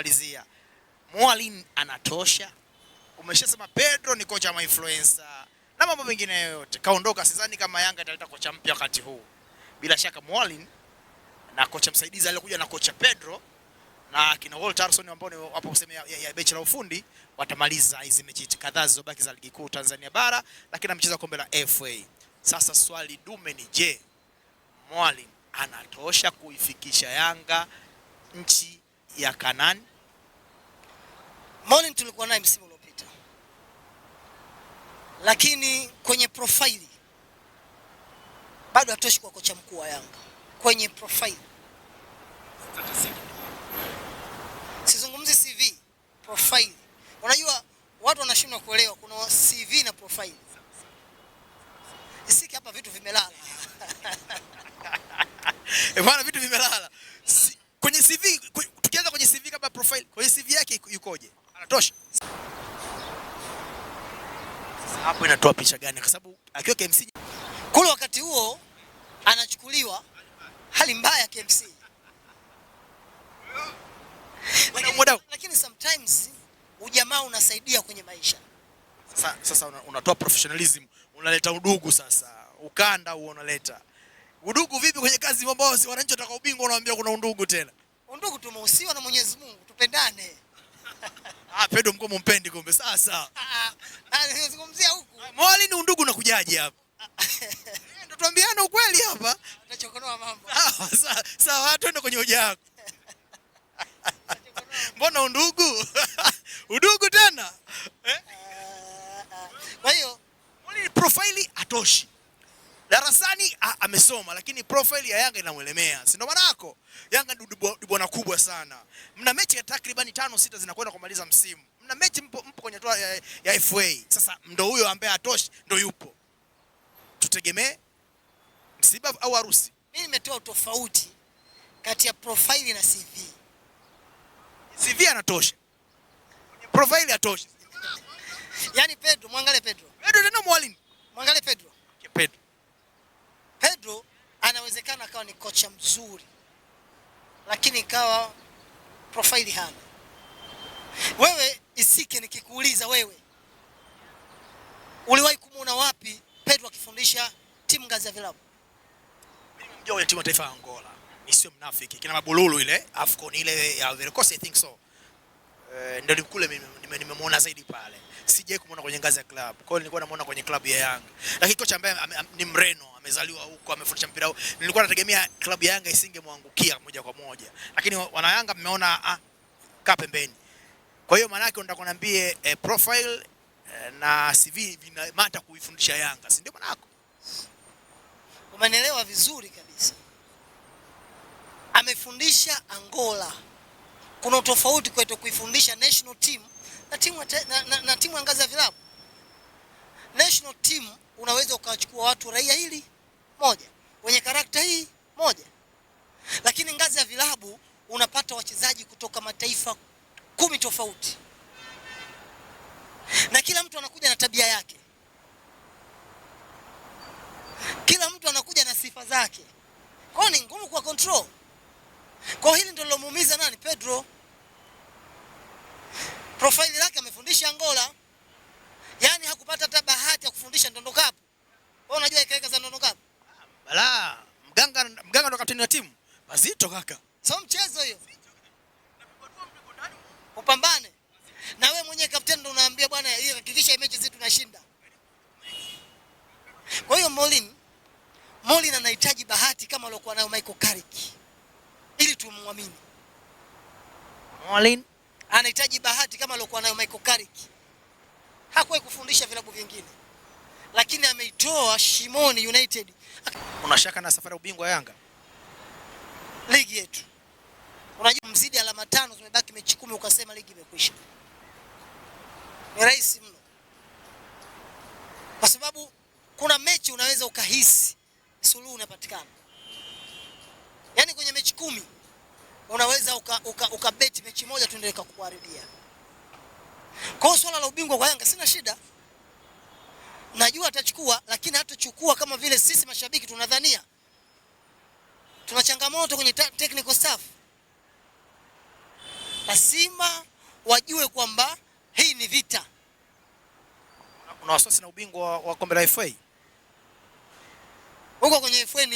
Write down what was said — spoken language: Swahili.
kumalizia, Mwalimu anatosha? Umeshasema Pedro ni kocha wa influencer na mambo mengine yote, kaondoka. Sidhani kama Yanga italeta kocha mpya wakati huu. Bila shaka Mwalimu na kocha msaidizi aliyekuja na kocha Pedro na kina Walter Harrison ambao ni wapo kusema ya benchi la ufundi watamaliza hizi mechi kadhaa zilizobaki za ligi kuu Tanzania bara, lakini amecheza kombe la FA. Sasa swali dume ni je, Mwalimu anatosha kuifikisha Yanga nchi ya Kanani? Mwalimu tulikuwa naye msimu uliopita, lakini kwenye profile bado hatoshi kwa kocha mkuu wa Yanga. Kwenye profile, sizungumzi CV, profile. Unajua watu wanashindwa kuelewa kuna CV na profile. Isiki hapa vitu vimelala. Bwana, vitu vimelala. Kwenye CV, tukianza kwenye CV kama profile, kwenye CV yake yukoje? Anatosha? Hapo inatoa picha gani? Kwa sababu akiwa KMC kule wakati huo anachukuliwa hali mbaya KMC. Lakini sometimes ujamaa unasaidia kwenye maisha. Sasa unatoa professionalism, unaleta udugu sasa. Ukanda huo unaleta. Udugu vipi kwenye kazi ambao wananchi wataka ubingwa unawaambia kuna undugu tena? Undugu tumehusiwa na Mwenyezi Mungu, tupendane. Pedro mko mumpendi kumbe sasa. Nazungumzia huku. Mwalimu undugu unakujaje hapa? Ndio tuambiane ukweli hapa. Tunachokonoa mambo. Sawa, twende kwenye hoja yako. Mbona undugu? Udugu tena? Kwa hiyo Mwalimu profile atoshi. Darasani amesoma lakini profile ya Yanga inamuelemea. Si ndio maana yako? Yanga ndio bwana kubwa sana. Mna mechi takriban 5-6 zinakwenda kumaliza msimu. Mna mechi mpo kwenye toa ya FA. Sasa ndio huyo ambaye atoshi ndio yupo. Tutegemee msiba au harusi? Mimi nimetoa tofauti kati ya profile na CV. CV anatosha. Profile atosha. Yaani Pedro, muangalie Pedro. Pedro tena Mwalimu. Muangalie Pedro. Pedro anawezekana akawa ni kocha mzuri, lakini ikawa profile hana. Wewe Isike, nikikuuliza wewe, uliwahi kumuona wapi Pedro akifundisha timu ngazi ya vilabu? Mimi mjua timu ya taifa ya Angola. Nisio mnafiki. Kina Mabululu ile, Afcon ile ya Ivory Coast, I think so. Ndio kule mimi nimemuona zaidi pale. Sijai kumuona kwenye ngazi ya club. Kwa hiyo nilikuwa namuona kwenye club ya Yanga. Lakini kocha ambaye ni Mreno, amezaliwa huko, amefundisha mpira huko. Nilikuwa nategemea club ya Yanga isingemwangukia moja kwa moja. Lakini wana Yanga mmeona kaa pembeni. Kwa hiyo maana yake unataka kuniambie profile na CV vinamata kuifundisha Yanga. Si ndio maana yako? Umenielewa vizuri kabisa. Amefundisha Angola. Kuna tofauti kwetu kuifundisha national team na timu ya ngazi ya vilabu. National team unaweza ukachukua watu raia hili moja, wenye karakta hii moja. Lakini ngazi ya vilabu unapata wachezaji kutoka mataifa 10 tofauti. Na kila mtu anakuja na tabia yake. Kila mtu anakuja na sifa zake. Kwa hiyo ni ngumu kwa control. Kwa hili ndio lilomuumiza nani? Pedro. Profile yake amefundisha Angola. Yaani hakupata hata bahati ya kufundisha Ndondo Cup. Wewe unajua ikaeka za Ndondo Cup? Bala, mganga ndo kapteni wa timu. Mazito kaka. Sio mchezo hiyo. Upambane. Na wewe mwenyewe kapteni ndo unaambia bwana hakikisha mechi zetu tunashinda. Kwa hiyo Mwalimu anahitaji bahati kama aliyokuwa nayo Michael Carrick ili tumwamini. Mwalimu anahitaji bahati kama aliyokuwa nayo Michael Carrick. Hakuwahi kufundisha vilabu vingine, lakini ameitoa Shimoni United. Unashaka na safari ya ubingwa Yanga? Ligi yetu. Unajua mzidi alama 5 zimebaki mechi 10 ukasema ligi imekwisha. Ni rahisi mno. Kwa sababu kuna mechi unaweza ukahisi suluhu unapatikana. Yaani kwenye mechi 10 unaweza ukabeti mechi moja tu ndio ikakuharibia. Kwa hiyo swala la ubingwa kwa Yanga sina shida. Najua atachukua, lakini hatachukua kama vile sisi mashabiki tunadhania. Tuna changamoto kwenye technical staff. na Simba wajue kwamba hii ni vita. Una wasiwasi na ubingwa wa kombe la FA? Huko kwenye FA